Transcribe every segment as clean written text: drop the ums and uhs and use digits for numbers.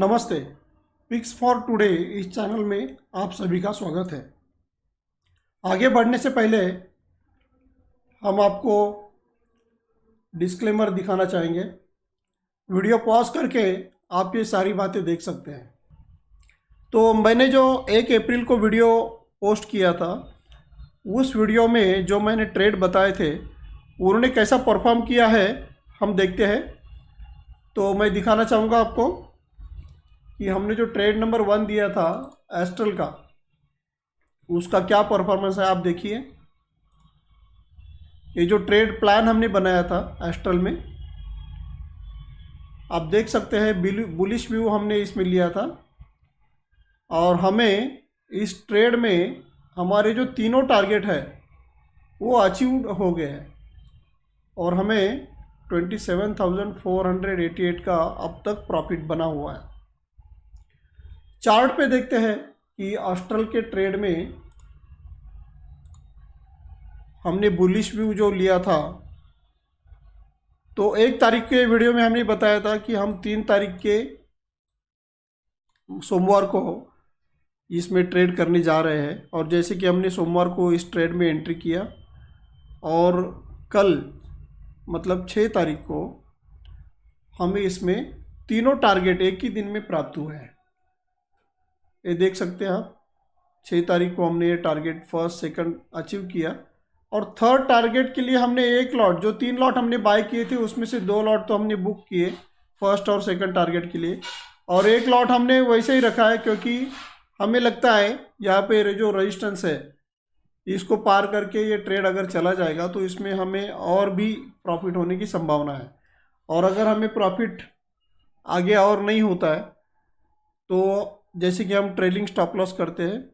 नमस्ते। Pics for today इस channel में आप सभी का स्वागत है। आगे बढ़ने से पहले हम आपको डिस्क्लेमर दिखाना चाहेंगे। वीडियो पॉज करके आप ये सारी बातें देख सकते हैं। तो मैंने जो 1 अप्रैल को वीडियो पोस्ट किया था, उस वीडियो में जो मैंने ट्रेड बताए थे उन्होंने कैसा परफॉर्म किया है हम देखते हैं। तो मैं दिखाना चाहूँगा आपको कि हमने जो ट्रेड नंबर 1 दिया था एस्ट्रल का, उसका क्या परफॉर्मेंस है आप देखिए। ये जो ट्रेड प्लान हमने बनाया था एस्ट्रल में, आप देख सकते हैं बुलिश व्यू हमने इसमें लिया था और हमें इस ट्रेड में हमारे जो तीनों टारगेट है वो अचीव हो गए हैं और हमें 27,488 का अब तक प्रॉफिट बना हुआ है। चार्ट पे देखते हैं कि एस्ट्रल के ट्रेड में हमने बुलिश व्यू जो लिया था, तो 1 तारीख के वीडियो में हमने बताया था कि हम 3 तारीख के सोमवार को इसमें ट्रेड करने जा रहे हैं। और जैसे कि हमने सोमवार को इस ट्रेड में एंट्री किया और कल मतलब 6 तारीख को हमें इसमें तीनों टारगेट एक ही दिन में प्राप्त हुए हैं। ये देख सकते हैं आप, 6 तारीख को हमने ये टारगेट फर्स्ट सेकंड अचीव किया और थर्ड टारगेट के लिए हमने 1 लॉट, जो 3 लॉट हमने बाय किए थे उसमें से 2 लॉट तो हमने बुक किए फर्स्ट और सेकंड टारगेट के लिए, और 1 लॉट हमने वैसे ही रखा है क्योंकि हमें लगता है यहाँ पे जो रेजिस्टेंस है इसको पार करके ये ट्रेड अगर चला जाएगा तो इसमें हमें और भी प्रॉफिट होने की संभावना है। और अगर हमें प्रॉफिट आगे और नहीं होता है तो जैसे कि हम ट्रेलिंग स्टॉप लॉस करते हैं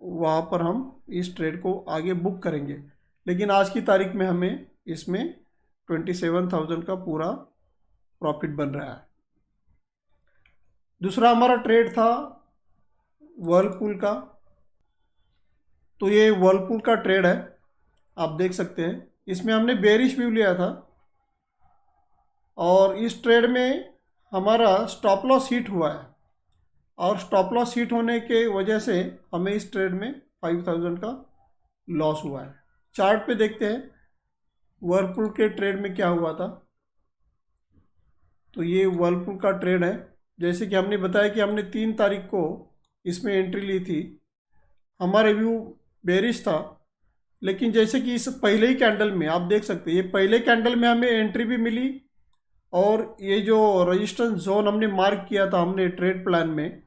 वहाँ पर हम इस ट्रेड को आगे बुक करेंगे। लेकिन आज की तारीख में हमें इसमें 27,000 का पूरा प्रॉफिट बन रहा है। दूसरा हमारा ट्रेड था वर्लपूल का। तो ये वर्लपूल का ट्रेड है, आप देख सकते हैं। इसमें हमने बेरिश व्यू लिया था और इस ट्रेड में हमारा स्टॉप लॉस हिट हुआ है और स्टॉप लॉस हिट होने के वजह से हमें इस ट्रेड में 5,000 का लॉस हुआ है। चार्ट पे देखते हैं वर्लपूल के ट्रेड में क्या हुआ था। तो ये वर्लपूल का ट्रेड है। जैसे कि हमने बताया कि हमने 3 तारीख को इसमें एंट्री ली थी। हमारा व्यू बेरिश था, लेकिन जैसे कि इस पहले ही कैंडल में आप देख सकते हैं, ये पहले कैंडल में हमें एंट्री भी मिली और ये जो रेजिस्टेंस जोन हमने मार्क किया था हमने ट्रेड प्लान में,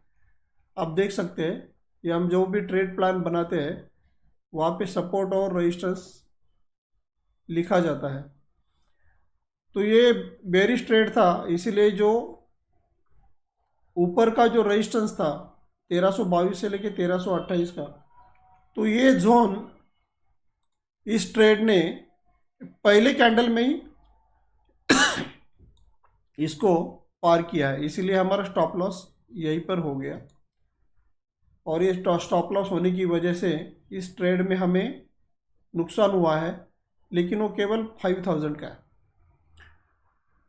आप देख सकते हैं ये हम जो भी ट्रेड प्लान बनाते हैं वहाँ पे सपोर्ट और रेजिस्टेंस लिखा जाता है। तो ये बेरिश ट्रेड था, इसीलिए जो ऊपर का जो रेजिस्टेंस था 1322 से लेके 1328 का, तो ये जोन इस ट्रेड ने पहले कैंडल में ही इसको पार किया है, इसीलिए हमारा स्टॉप लॉस यहीं पर हो गया। और ये स्टॉप लॉस होने की वजह से इस ट्रेड में हमें नुकसान हुआ है, लेकिन वो केवल 5,000 का है।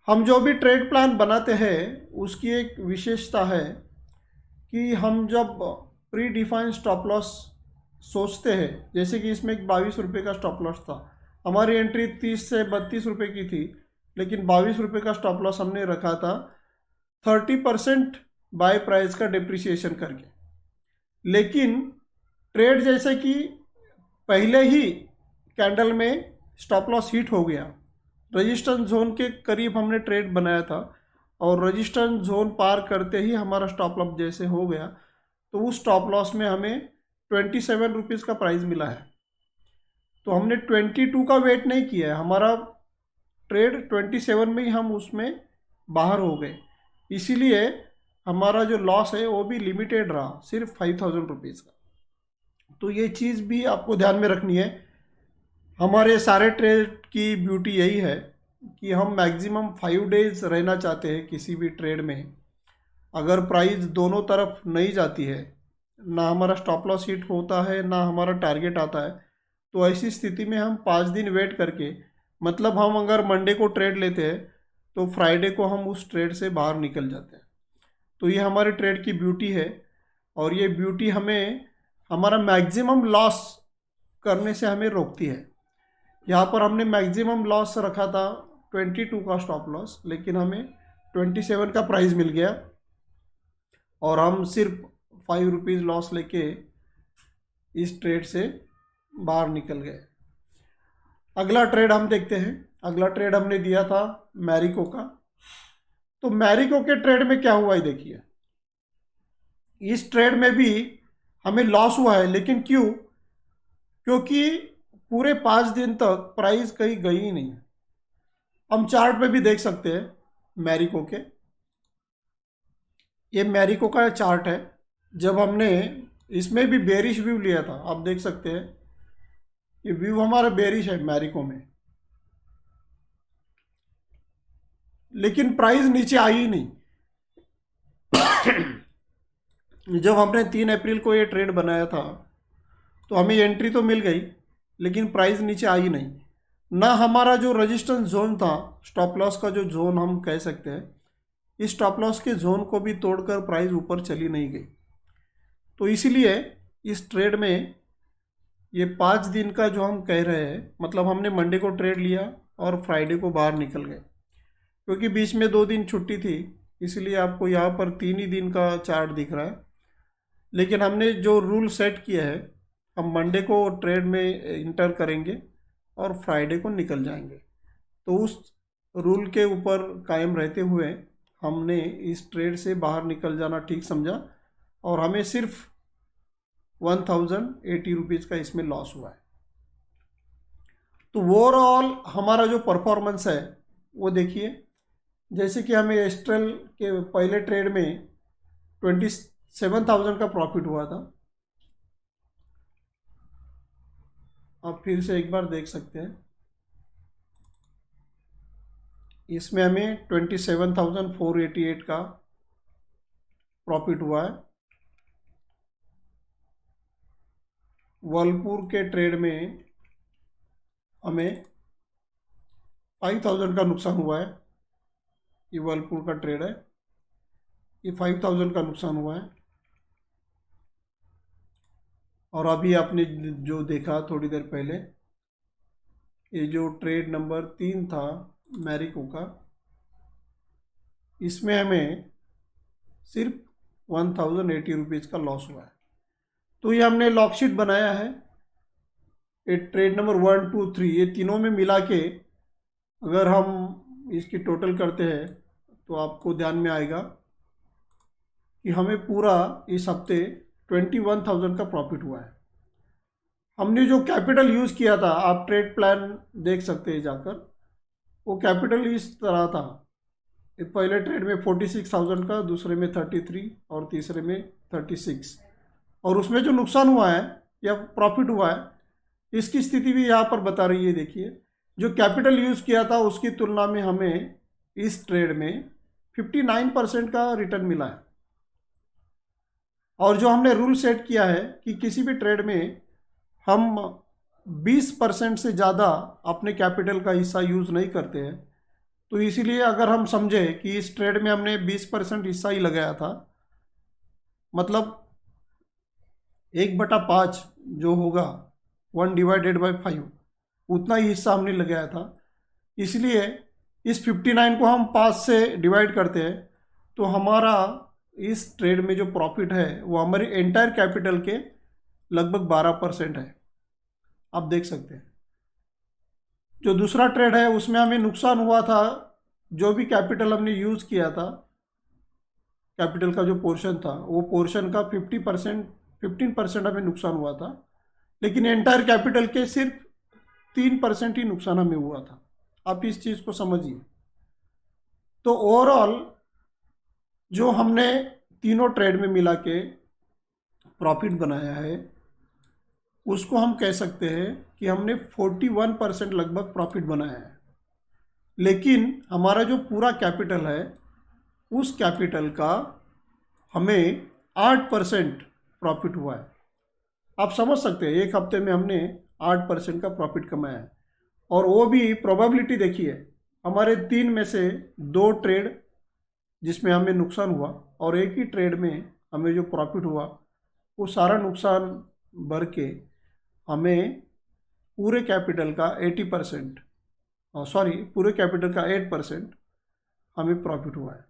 हम जो भी ट्रेड प्लान बनाते हैं उसकी एक विशेषता है कि हम जब प्री डिफाइंड स्टॉप लॉस सोचते हैं, जैसे कि इसमें एक 22 रुपये का स्टॉप लॉस था, हमारी एंट्री 30 से 32 रुपये की थी, लेकिन 22 रुपये का स्टॉप लॉस हमने रखा था 30% बाय प्राइस का डिप्रिसिएशन करके। लेकिन ट्रेड जैसे कि पहले ही कैंडल में स्टॉप लॉस हिट हो गया, रेजिस्टेंस जोन के करीब हमने ट्रेड बनाया था और रेजिस्टेंस जोन पार करते ही हमारा स्टॉप लॉस जैसे हो गया, तो उस स्टॉप लॉस में हमें 27 रुपीज़ का प्राइस मिला है। तो हमने 22 का वेट नहीं किया है, हमारा ट्रेड 27 में ही हम उसमें बाहर हो गए, इसीलिए हमारा जो लॉस है वो भी लिमिटेड रहा, सिर्फ 5,000 रुपीज़ का। तो ये चीज़ भी आपको ध्यान में रखनी है। हमारे सारे ट्रेड की ब्यूटी यही है कि हम मैक्सिमम 5 डेज रहना चाहते हैं किसी भी ट्रेड में। अगर प्राइस दोनों तरफ नहीं जाती है, ना हमारा स्टॉप लॉस हिट होता है ना हमारा टारगेट आता है, तो ऐसी स्थिति में हम 5 दिन वेट करके, मतलब हम अगर मंडे को ट्रेड लेते हैं तो फ्राइडे को हम उस ट्रेड से बाहर निकल जाते हैं। तो ये हमारे ट्रेड की ब्यूटी है, और ये ब्यूटी हमें हमारा मैक्सिमम लॉस करने से हमें रोकती है। यहाँ पर हमने मैक्सिमम लॉस रखा था 22 का स्टॉप लॉस, लेकिन हमें 27 का प्राइस मिल गया और हम सिर्फ 5 रुपीज़ लॉस लेके इस ट्रेड से बाहर निकल गए। अगला ट्रेड हम देखते हैं। अगला ट्रेड हमने दिया था मैरिको का। तो मैरिको के ट्रेड में क्या हुआ है देखिए। इस ट्रेड में भी हमें लॉस हुआ है, लेकिन क्यों? क्योंकि पूरे 5 दिन तक प्राइस कहीं गई ही नहीं। हम चार्ट पे भी देख सकते हैं मैरिको के। ये मैरिको का चार्ट है। जब हमने इसमें भी बेरिश व्यू लिया था, आप देख सकते हैं ये व्यू हमारा बेरिश है मैरिको में, लेकिन प्राइस नीचे आई ही नहीं। जब हमने 3 अप्रैल को ये ट्रेड बनाया था तो हमें एंट्री तो मिल गई, लेकिन प्राइस नीचे आई नहीं। ना हमारा जो रेजिस्टेंस जोन था, स्टॉप लॉस का जो जोन हम कह सकते हैं, इस स्टॉप लॉस के जोन को भी तोड़कर प्राइस ऊपर चली नहीं गई। तो इसीलिए इस ट्रेड में ये 5 दिन का जो हम कह रहे हैं, मतलब हमने मंडे को ट्रेड लिया और फ्राइडे को बाहर निकल गए, क्योंकि बीच में 2 दिन छुट्टी थी, इसलिए आपको यहाँ पर 3 ही दिन का चार्ट दिख रहा है। लेकिन हमने जो रूल सेट किया है, हम मंडे को ट्रेड में इंटर करेंगे और फ्राइडे को निकल जाएंगे। तो उस रूल के ऊपर कायम रहते हुए हमने इस ट्रेड से बाहर निकल जाना ठीक समझा, और हमें सिर्फ 1080 रुपीज़ का इसमें लॉस हुआ है। तो ओवरऑल हमारा जो परफॉर्मेंस है वो देखिए। जैसे कि हमें एस्ट्रल के पहले ट्रेड में 27,000 का प्रॉफिट हुआ था। आप फिर से एक बार देख सकते हैं, इसमें हमें 27,488 का प्रॉफिट हुआ है। वर्लपुल के ट्रेड में हमें 5,000 का नुकसान हुआ है। ये वर्लपुल का ट्रेड है, ये 5,000 का नुकसान हुआ है। और अभी आपने जो देखा थोड़ी देर पहले, ये जो ट्रेड नंबर 3 था मैरिको का, इसमें हमें सिर्फ 1080 रुपीज़ का लॉस हुआ है। तो ये हमने लॉकशीट बनाया है। ये ट्रेड नंबर 1, 2, 3 ये तीनों में मिला के अगर हम इसकी टोटल करते हैं तो आपको ध्यान में आएगा कि हमें पूरा इस हफ्ते 21,000 का प्रॉफिट हुआ है। हमने जो कैपिटल यूज़ किया था, आप ट्रेड प्लान देख सकते हैं जाकर, वो कैपिटल इस तरह था। पहले ट्रेड में 46,000 का, दूसरे में 33 और तीसरे में 36। और उसमें जो नुकसान हुआ है या प्रॉफिट हुआ है, इसकी स्थिति भी यहाँ पर बता रही है। देखिए, जो कैपिटल यूज़ किया था उसकी तुलना में हमें इस ट्रेड में 59% का रिटर्न मिला है। और जो हमने रूल सेट किया है कि किसी भी ट्रेड में हम 20% से ज़्यादा अपने कैपिटल का हिस्सा यूज़ नहीं करते हैं। तो इसीलिए अगर हम समझे कि इस ट्रेड में हमने 20% हिस्सा ही लगाया था, मतलब 1/5 जो होगा 1/5, उतना ही हिस्सा हमने लगाया था। इसलिए इस 59 को हम 5 से डिवाइड करते हैं तो हमारा इस ट्रेड में जो प्रॉफिट है वो हमारी एंटायर कैपिटल के लगभग 12% है। आप देख सकते हैं। जो दूसरा ट्रेड है उसमें हमें नुकसान हुआ था। जो भी कैपिटल हमने यूज़ किया था, कैपिटल का जो पोर्शन था, वो पोर्शन का 15% हमें नुकसान हुआ था, लेकिन एंटायर कैपिटल के सिर्फ 3% ही नुकसान हमें हुआ था। आप इस चीज़ को समझिए। तो ओवरऑल जो हमने तीनों ट्रेड में मिला के प्रॉफिट बनाया है, उसको हम कह सकते हैं कि हमने 41% लगभग प्रॉफिट बनाया है। लेकिन हमारा जो पूरा कैपिटल है, उस कैपिटल का हमें 8% प्रॉफिट हुआ है। आप समझ सकते हैं, एक हफ्ते में हमने 8% का प्रॉफिट कमाया है। और वो भी प्रोबेबिलिटी देखिए, हमारे 3 में से 2 ट्रेड जिसमें हमें नुकसान हुआ, और एक ही ट्रेड में हमें जो प्रॉफिट हुआ वो सारा नुकसान भर के हमें पूरे कैपिटल का 80%, सॉरी पूरे कैपिटल का 8% हमें प्रॉफिट हुआ है।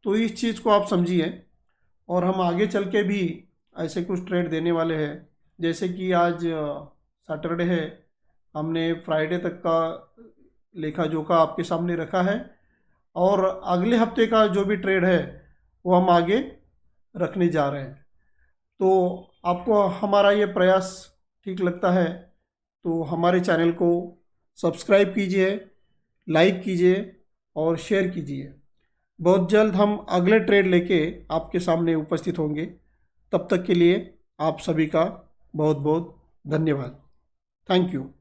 तो इस चीज़ को आप समझिए, और हम आगे चल के भी ऐसे कुछ ट्रेड देने वाले हैं। जैसे कि आज सैटरडे है, हमने फ्राइडे तक का लेखा जोखा आपके सामने रखा है, और अगले हफ्ते का जो भी ट्रेड है वो हम आगे रखने जा रहे हैं। तो आपको हमारा ये प्रयास ठीक लगता है तो हमारे चैनल को सब्सक्राइब कीजिए, लाइक कीजिए और शेयर कीजिए। बहुत जल्द हम अगले ट्रेड लेके आपके सामने उपस्थित होंगे। तब तक के लिए आप सभी का बहुत बहुत धन्यवाद। Thank you.